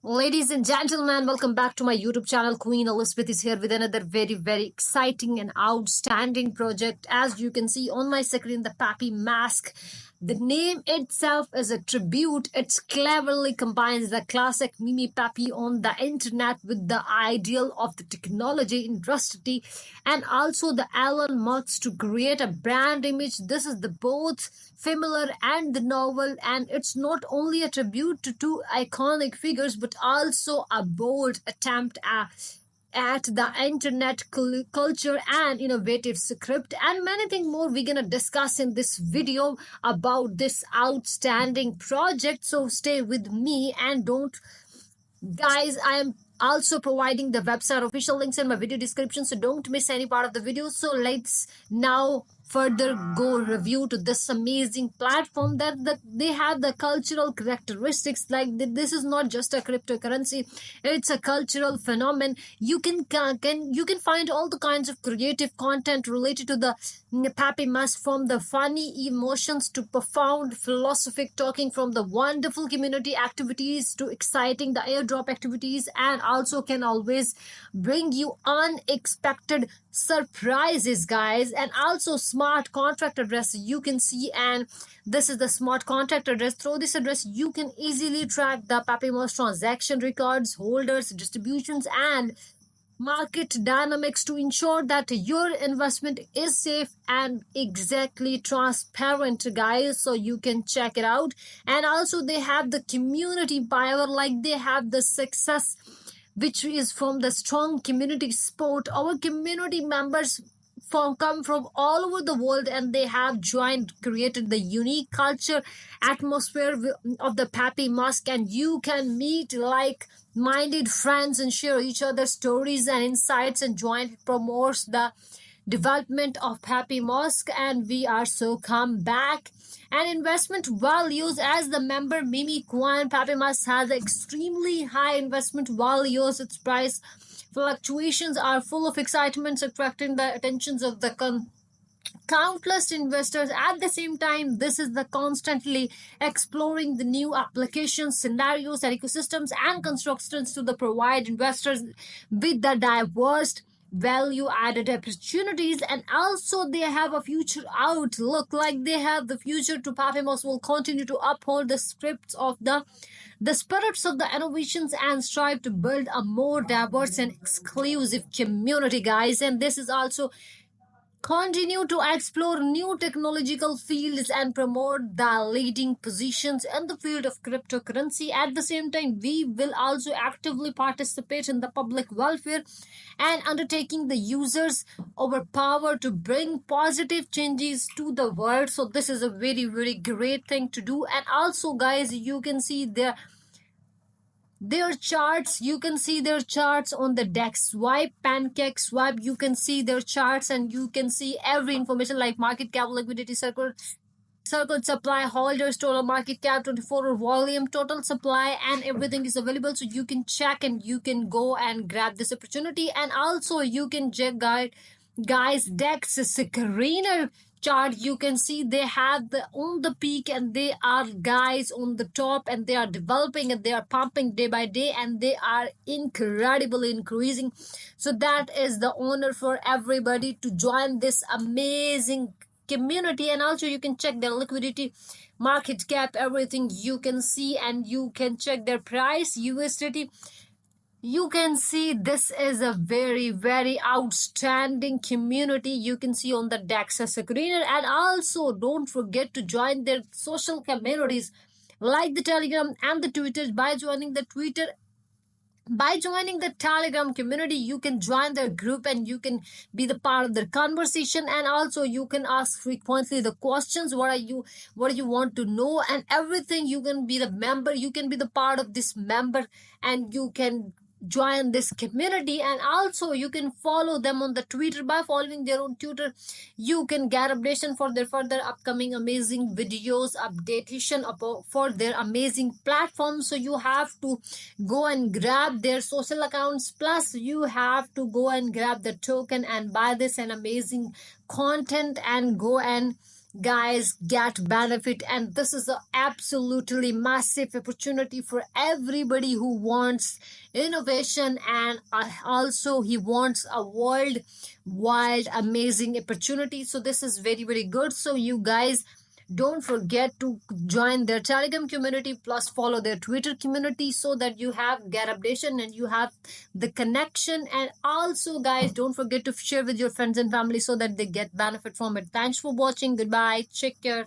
Ladies and gentlemen, welcome back to my YouTube channel. Queen Elizabeth is here with another very exciting and outstanding project. As you can see on my screen, the Pappy Mask. The name itself is a tribute. It cleverly combines the classic Mimi Pappy on the internet with the ideal of the technology industry and also the Elon Musk to create a brand image. This is the both familiar and the novel, and it's not only a tribute to two iconic figures but also a bold attempt at the internet culture and innovative script and many things more we're gonna discuss in this video about this outstanding project. So stay with me and don't, guys, I am also providing the website official links in my video description, so don't miss any part of the video. So let's now further go review to this amazing platform that they have the cultural characteristics. Like this is not just a cryptocurrency, it's a cultural phenomenon. You can find all the kinds of creative content related to the Pappy Mask, from the funny emotions to profound philosophic talking, from the wonderful community activities to exciting the airdrop activities, and also can always bring you unexpected surprises, guys. And also smart contract address you can see, and this is the smart contract address. Through this address you can easily track the Pappy Mask transaction records, holders, distributions, and market dynamics to ensure that your investment is safe and exactly transparent, guys. So you can check it out. And also they have the community power, like they have the success which is from the strong community support. Our community members come from all over the world, and they have joined, created the unique culture atmosphere of the Pappy Mask, and you can meet like minded friends and share each other's stories and insights, and join promotes the development of Pappy Mask. And we are so come back. And investment values, as the member Mimi Kwan, Pappy Mask has extremely high investment values. Its price fluctuations are full of excitement, attracting the attentions of the countless investors. At the same time, this is the constantly exploring the new applications, scenarios, and ecosystems and constructions to the provide investors with the diverse value added opportunities. And also they have a future outlook, like they have the future to Pappy Mask will continue to uphold the scripts of the spirits of the innovations and strive to build a more diverse and exclusive community, guys. And this is also continue to explore new technological fields and promote the leading positions in the field of cryptocurrency. At the same time, we will also actively participate in the public welfare and undertaking the users our power to bring positive changes to the world. So this is a very great thing to do. And also, guys, you can see their charts. You can see their charts on the dex swipe, pancake swipe. You can see their charts, and you can see every information like market cap, liquidity circle supply, holders, total market cap, 24 volume, total supply, and everything is available. So you can check and you can go and grab this opportunity. And also you can check, guys, dex screener chart. You can see they have the on the peak, and they are guys on the top, and they are developing and they are pumping day by day, and they are incredibly increasing. So that is the honor for everybody to join this amazing community. And also you can check their liquidity, market cap, everything you can see, and you can check their price, USDT. You can see this is a very outstanding community. You can see on the dex screener. And also don't forget to join their social communities like the Telegram and the Twitter. By joining the Telegram community, you can join their group and you can be the part of their conversation. And also you can ask frequently the questions, what do you want to know, and everything. You can be the member, you can be the part of this member, and you can join this community. And also you can follow them on the Twitter. By following their own Twitter, you can get updation for their further upcoming amazing videos, updatation about for their amazing platform. So you have to go and grab their social accounts, plus you have to go and grab the token and buy this an amazing content, and go and guys get benefit, and this is a absolutely massive opportunity for everybody who wants innovation, and also he wants a world wild amazing opportunity. So this is very very good. So you guys don't forget to join their Telegram community, plus follow their Twitter community, so that you have get updation and you have the connection. And also guys, don't forget to share with your friends and family so that they get benefit from it. Thanks for watching. Goodbye. Take care.